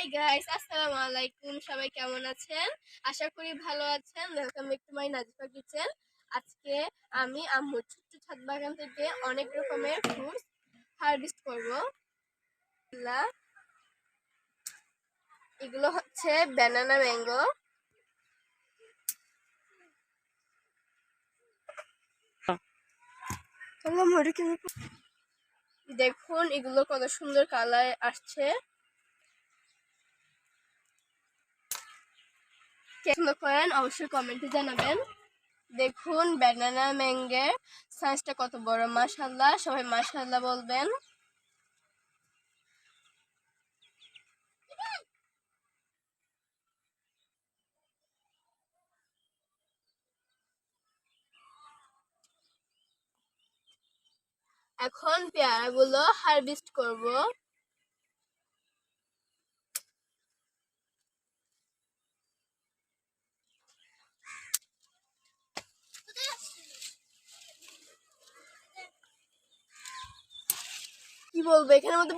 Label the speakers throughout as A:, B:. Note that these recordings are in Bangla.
A: হাই গাইস, আসসালামু আলাইকুম। সবাই কেমন আছেন? আশা করি ভালো আছেন। Welcome back to my Nazifa kitchen. আজকে আমি আম্মুর ছোট্ট ছাদ বাগান থেকে অনেক রকমের ফ্রুটস হারভেস্ট করব। এগুলো হচ্ছে ব্যানানা ম্যাঙ্গো। দেখুন এগুলো কত সুন্দর কালার আসছে। পছন্দ করেন অবশ্যই কমেন্টে জানাবেন। দেখুন ব্যানানা ম্যাঙ্গোর সাইজটা কত বড়, মাশাআল্লাহ। সবাই মাশাআল্লাহ বলবেন। এখন পেয়ারাগুলো হারভেস্ট করব। কি বলবো এখানের মধ্যে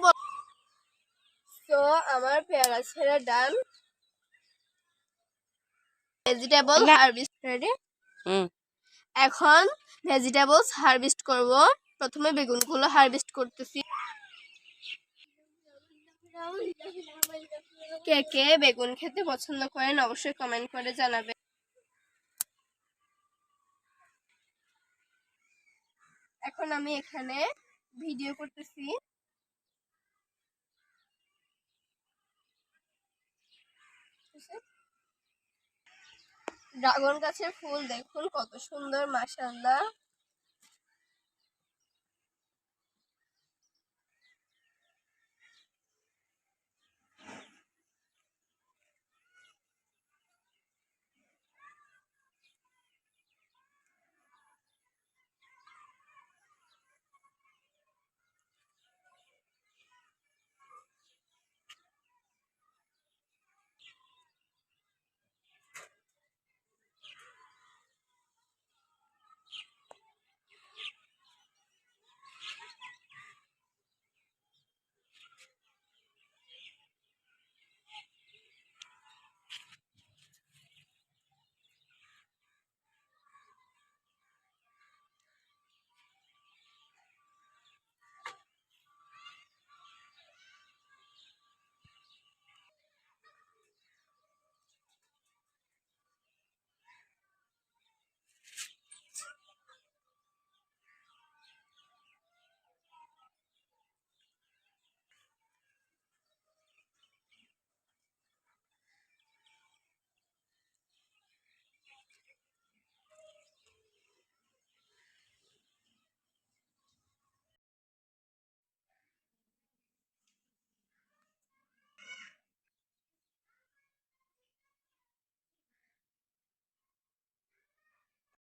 A: তো আমার পেয়ারা ছেঁড়া ডান। Vegetable harvest ready. এখন ভেজিটেবলস হারভেস্ট করব। প্রথমে বেগুনগুলো হারভেস্ট করতেছি। কে কে বেগুন খেতে পছন্দ করেন অবশ্যই কমেন্ট করে জানাবেন। এখন আমি এখানে ভিডিও করতেছি। ড্রাগন গাছের ফুল দেখুন কত সুন্দর, মাশাআল্লাহ।